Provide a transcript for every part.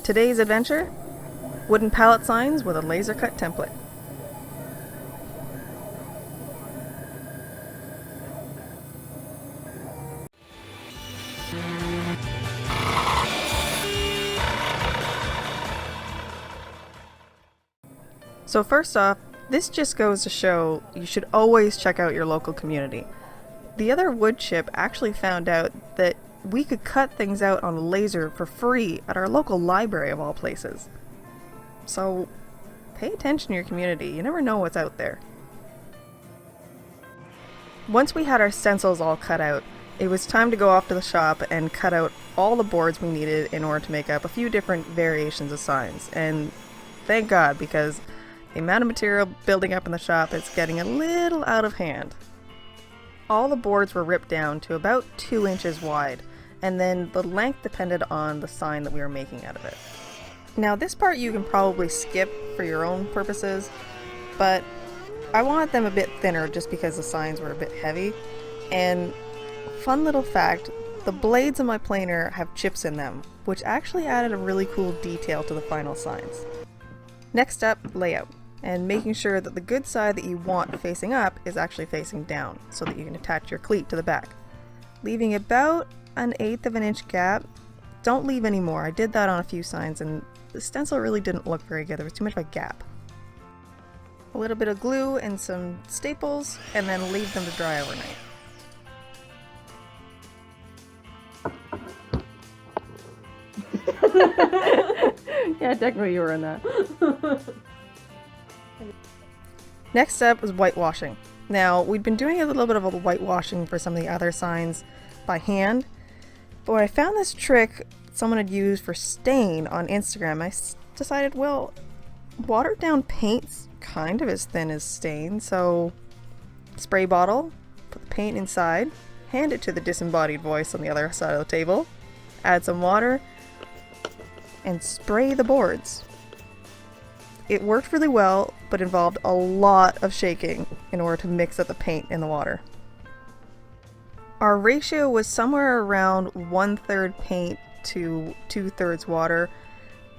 Today's adventure? Wooden pallet signs with a laser cut template. So first off, this just goes to show you should always check out your local community. The other wood chip actually found out that we could cut things out on a laser for free at our local library of all places. So pay attention to your community, you never know what's out there. Once we had our stencils all cut out, it was time to go off to the shop and cut out all the boards we needed in order to make up a few different variations of signs. And thank God, because the amount of material building up in the shop is getting a little out of hand. All the boards were ripped down to about 2 inches wide, and then the length depended on the sign that we were making out of it. Now this part you can probably skip for your own purposes, but I wanted them a bit thinner just because the signs were a bit heavy. And fun little fact, the blades of my planer have chips in them, which actually added a really cool detail to the final signs. Next up, layout, and making sure that the good side that you want facing up is actually facing down, so that you can attach your cleat to the back. Leaving about 1/8 of an inch gap. Don't leave any more. I did that on a few signs and the stencil really didn't look very good. There was too much of a gap. A little bit of glue and some staples, and then leave them to dry overnight. Yeah, technically you were in that. Next up was whitewashing. Now, we'd been doing a little bit of a whitewashing for some of the other signs by hand, but when I found this trick someone had used for stain on Instagram, I decided, well, watered down paint's kind of as thin as stain, so spray bottle, put the paint inside, hand it to the disembodied voice on the other side of the table, add some water, and spray the boards. It worked really well, but involved a lot of shaking in order to mix up the paint in the water. Our ratio was somewhere around 1/3 paint to 2/3 water,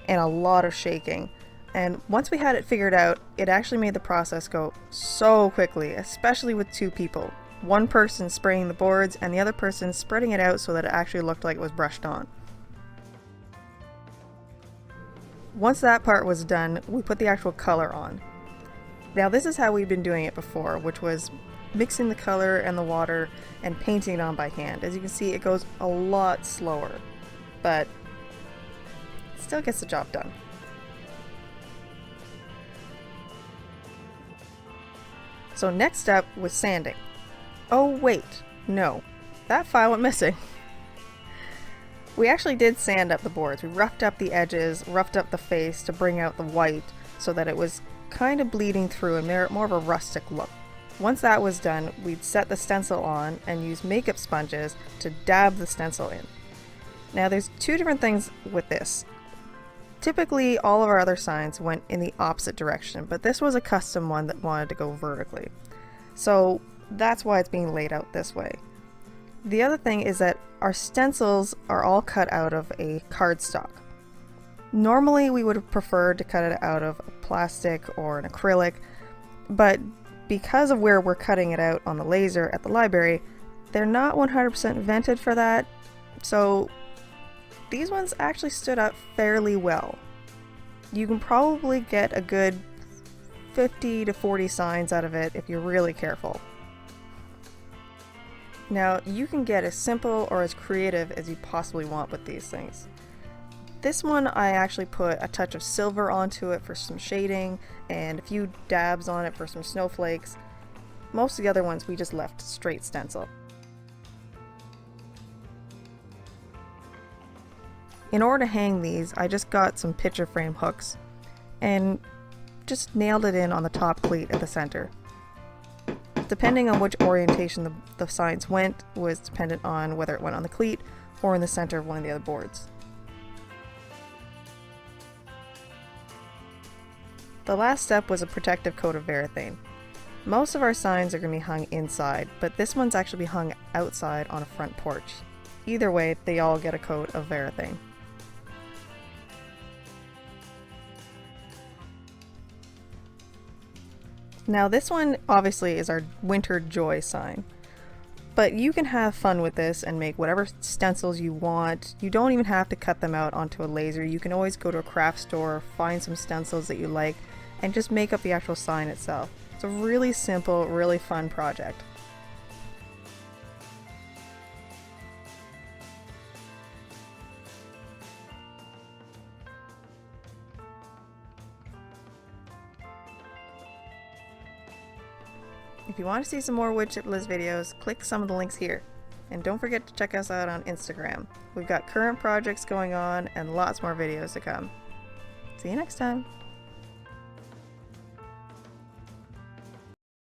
and a lot of shaking. And once we had it figured out, it actually made the process go so quickly, especially with 2 people. One person spraying the boards and the other person spreading it out so that it actually looked like it was brushed on. Once that part was done, we put the actual color on. Now this is how we've been doing it before, which was mixing the color and the water and painting it on by hand. As you can see, it goes a lot slower, but it still gets the job done. So next up was sanding. Oh wait, no, that file went missing. We actually did sand up the boards. We roughed up the edges, roughed up the face to bring out the white so that it was kind of bleeding through and more of a rustic look. Once that was done, we'd set the stencil on and use makeup sponges to dab the stencil in. Now there's 2 different things with this. Typically all of our other signs went in the opposite direction, but this was a custom one that wanted to go vertically. So that's why it's being laid out this way. The other thing is that our stencils are all cut out of a cardstock. Normally we would have preferred to cut it out of plastic or an acrylic, but because of where we're cutting it out on the laser at the library, they're not 100% vented for that, so these ones actually stood up fairly well. You can probably get a good 50 to 40 signs out of it if you're really careful. Now, you can get as simple or as creative as you possibly want with these things. This one I actually put a touch of silver onto it for some shading and a few dabs on it for some snowflakes. Most of the other ones we just left straight stencil. In order to hang these, I just got some picture frame hooks and just nailed it in on the top cleat at the center. Depending on which orientation the signs went was dependent on whether it went on the cleat or in the center of one of the other boards. The last step was a protective coat of varathane. Most of our signs are going to be hung inside, but this one's actually be hung outside on a front porch. Either way, they all get a coat of varathane. Now this one obviously is our winter joy sign, but you can have fun with this and make whatever stencils you want. You don't even have to cut them out onto a laser. You can always go to a craft store, find some stencils that you like, and just make up the actual sign itself. It's a really simple, really fun project. If you want to see some more Wood Chip Liz videos, click some of the links here. And don't forget to check us out on Instagram. We've got current projects going on and lots more videos to come. See you next time!